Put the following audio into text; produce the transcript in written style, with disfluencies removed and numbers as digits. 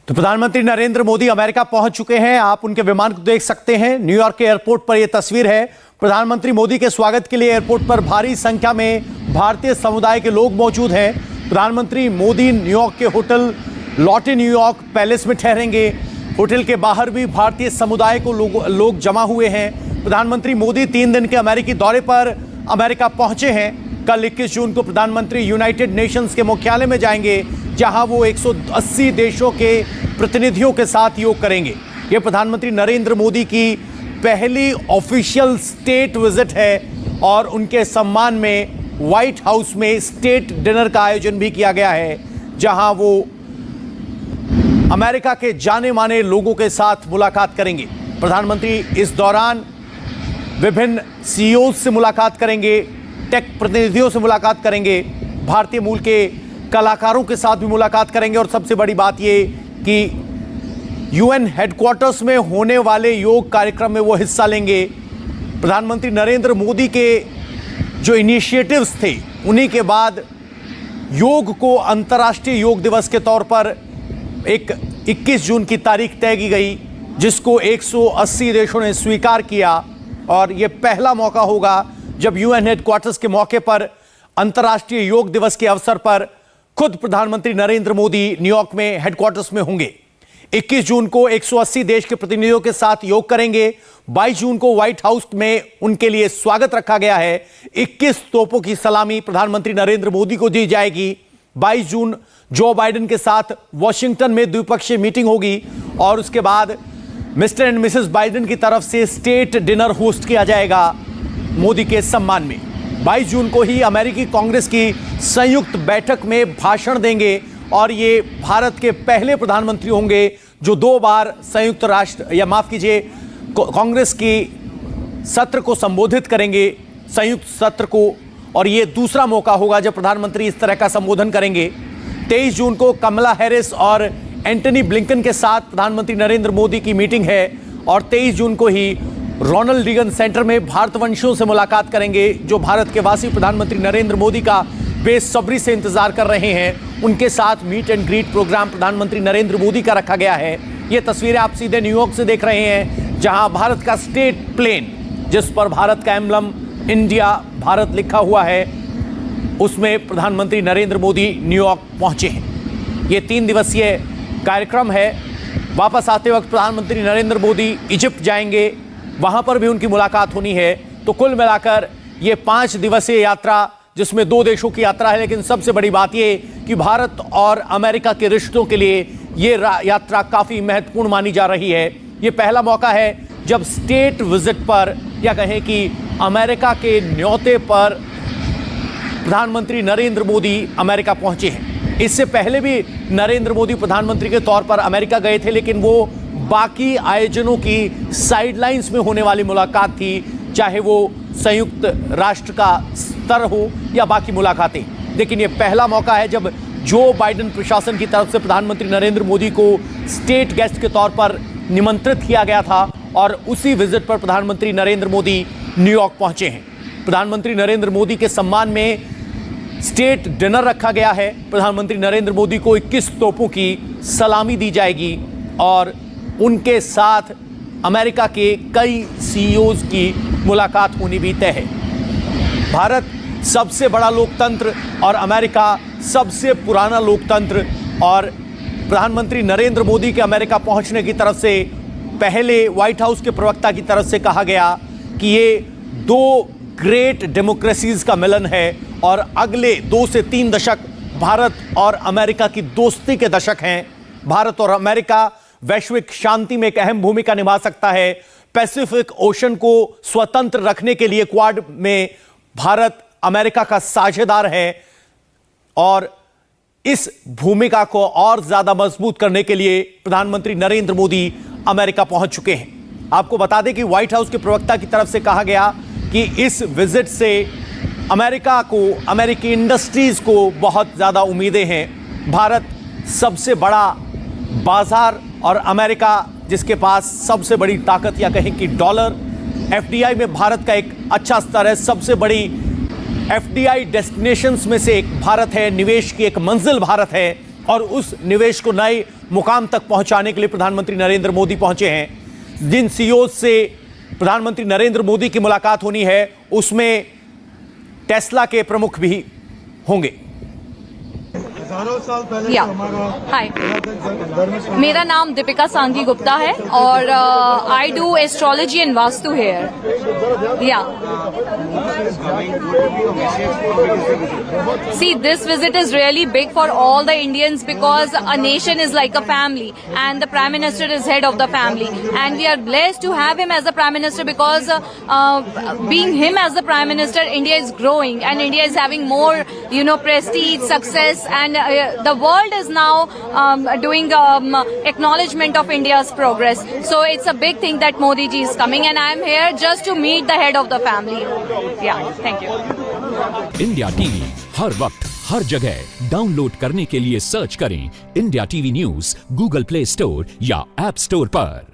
तो प्रधानमंत्री नरेंद्र मोदी अमेरिका पहुंच चुके हैं। आप उनके विमान को देख सकते हैं। न्यूयॉर्क के एयरपोर्ट पर यह तस्वीर है। प्रधानमंत्री मोदी के स्वागत के लिए एयरपोर्ट पर भारी संख्या में भारतीय समुदाय के लोग मौजूद हैं। प्रधानमंत्री मोदी न्यूयॉर्क के होटल लॉटे न्यूयॉर्क पैलेस में ठहरेंगे। होटल के बाहर भी भारतीय समुदाय को लोग जमा हुए हैं। प्रधानमंत्री मोदी 3 दिन के अमेरिकी दौरे पर अमेरिका पहुंचे हैं। कल 21 जून को प्रधानमंत्री यूनाइटेड नेशंस के मुख्यालय में जाएंगे, जहां वो 180 देशों के प्रतिनिधियों के साथ योग करेंगे। ये प्रधानमंत्री नरेंद्र मोदी की पहली ऑफिशियल स्टेट विजिट है और उनके सम्मान में व्हाइट हाउस में स्टेट डिनर का आयोजन भी किया गया है, जहां वो अमेरिका के जाने माने लोगों के साथ मुलाकात करेंगे। प्रधानमंत्री इस दौरान विभिन्न सीईओज से मुलाकात करेंगे, टेक प्रतिनिधियों से मुलाकात करेंगे, भारतीय मूल के कलाकारों के साथ भी मुलाकात करेंगे और सबसे बड़ी बात ये कि यूएन हेडक्वार्टर्स में होने वाले योग कार्यक्रम में वो हिस्सा लेंगे। प्रधानमंत्री नरेंद्र मोदी के जो इनिशिएटिव्स थे, उन्हीं के बाद योग को अंतर्राष्ट्रीय योग दिवस के तौर पर एक 21 जून की तारीख तय की गई, जिसको 180 देशों ने स्वीकार किया। और ये पहला मौका होगा जब यूएन हेडक्वार्टर्स के मौके पर अंतर्राष्ट्रीय योग दिवस के अवसर पर खुद प्रधानमंत्री नरेंद्र मोदी न्यूयॉर्क में हेडक्वार्टर्स में होंगे। 21 जून को 180 देश के प्रतिनिधियों के साथ योग करेंगे। 22 जून को व्हाइट हाउस में उनके लिए स्वागत रखा गया है। 21 तोपों की सलामी प्रधानमंत्री नरेंद्र मोदी को दी जाएगी। 22 जून जो बाइडेन के साथ वॉशिंगटन में द्विपक्षीय मीटिंग होगी और उसके बाद मिस्टर एंड मिसेस बाइडेन की तरफ से स्टेट डिनर होस्ट किया जाएगा मोदी के सम्मान में। 22 जून को ही अमेरिकी कांग्रेस की संयुक्त बैठक में भाषण देंगे और ये भारत के पहले प्रधानमंत्री होंगे जो 2 बार संयुक्त राष्ट्र या माफ कीजिए कांग्रेस की सत्र को संबोधित करेंगे, संयुक्त सत्र को। और ये दूसरा मौका होगा जब प्रधानमंत्री इस तरह का संबोधन करेंगे। 23 जून को कमला हैरिस और एंटनी ब्लिंकन के साथ प्रधानमंत्री नरेंद्र मोदी की मीटिंग है और 23 जून को ही रोनाल्ड रीगन सेंटर में भारतवंशियों से मुलाकात करेंगे, जो भारत के वासी प्रधानमंत्री नरेंद्र मोदी का बेसब्री से इंतजार कर रहे हैं। उनके साथ मीट एंड ग्रीट प्रोग्राम प्रधानमंत्री नरेंद्र मोदी का रखा गया है। ये तस्वीरें आप सीधे न्यूयॉर्क से देख रहे हैं, जहां भारत का स्टेट प्लेन, जिस पर भारत का एम्बलम इंडिया भारत लिखा हुआ है, उसमें प्रधानमंत्री नरेंद्र मोदी न्यूयॉर्क पहुंचे हैं। ये 3 दिवसीय कार्यक्रम है। वापस आते वक्त प्रधानमंत्री नरेंद्र मोदी इजिप्ट जाएंगे, वहां पर भी उनकी मुलाकात होनी है। तो कुल मिलाकर ये 5 दिवसीय यात्रा, जिसमें 2 देशों की यात्रा है, लेकिन सबसे बड़ी बात ये कि भारत और अमेरिका के रिश्तों के लिए ये यात्रा काफ़ी महत्वपूर्ण मानी जा रही है। ये पहला मौका है जब स्टेट विजिट पर या कहें कि अमेरिका के न्योते पर प्रधानमंत्री नरेंद्र मोदी अमेरिका पहुंचे हैं। इससे पहले भी नरेंद्र मोदी प्रधानमंत्री के तौर पर अमेरिका गए थे, लेकिन वो बाकी आयोजनों की साइडलाइंस में होने वाली मुलाकात थी, चाहे वो संयुक्त राष्ट्र का स्तर हो या बाकी मुलाकातें। लेकिन ये पहला मौका है जब जो बाइडेन प्रशासन की तरफ से प्रधानमंत्री नरेंद्र मोदी को स्टेट गेस्ट के तौर पर निमंत्रित किया गया था और उसी विजिट पर प्रधानमंत्री नरेंद्र मोदी न्यूयॉर्क पहुंचे हैं। प्रधानमंत्री नरेंद्र मोदी के सम्मान में स्टेट डिनर रखा गया है। प्रधानमंत्री नरेंद्र मोदी को 21 तोपों की सलामी दी जाएगी और उनके साथ अमेरिका के कई सीईओज की मुलाकात होनी भी तय है। भारत सबसे बड़ा लोकतंत्र और अमेरिका सबसे पुराना लोकतंत्र, और प्रधानमंत्री नरेंद्र मोदी के अमेरिका पहुंचने की तरफ से पहले व्हाइट हाउस के प्रवक्ता की तरफ से कहा गया कि ये 2 ग्रेट डेमोक्रेसीज का मिलन है और अगले 2 से 3 दशक भारत और अमेरिका की दोस्ती के दशक हैं। भारत और अमेरिका वैश्विक शांति में एक अहम भूमिका निभा सकता है। पैसिफिक ओशन को स्वतंत्र रखने के लिए क्वाड में भारत अमेरिका का साझेदार है और इस भूमिका को और ज्यादा मजबूत करने के लिए प्रधानमंत्री नरेंद्र मोदी अमेरिका पहुंच चुके हैं। आपको बता दें कि व्हाइट हाउस के प्रवक्ता की तरफ से कहा गया कि इस विजिट से अमेरिका को, अमेरिकी इंडस्ट्रीज को बहुत ज्यादा उम्मीदें हैं। भारत सबसे बड़ा बाजार और अमेरिका जिसके पास सबसे बड़ी ताकत या कहें कि डॉलर, एफडीआई में भारत का एक अच्छा स्तर है। सबसे बड़ी एफडीआई डेस्टिनेशंस में से एक भारत है, निवेश की एक मंजिल भारत है। और उस निवेश को नए मुकाम तक पहुंचाने के लिए प्रधानमंत्री नरेंद्र मोदी पहुंचे हैं। जिन सीईओ से प्रधानमंत्री नरेंद्र मोदी की मुलाकात होनी है उसमें टेस्ला के प्रमुख भी होंगे। हाय, मेरा नाम दीपिका सांघी गुप्ता है और I do astrology and vastu here. Yeah see, this visit is really big for all the Indians because a nation is like a family and the Prime Minister is head of the family, and we are blessed to have him as the Prime Minister because being him as the Prime Minister, India is growing and India is having more, prestige, success, and the world is now doing acknowledgement of India's progress. So it's a big thing that Modi ji is coming, and I am here just to meet the head of the family. Yeah, thank you. India TV हर वक्त हर जगह download करने के लिए search करें India TV news Google Play Store या App Store पर।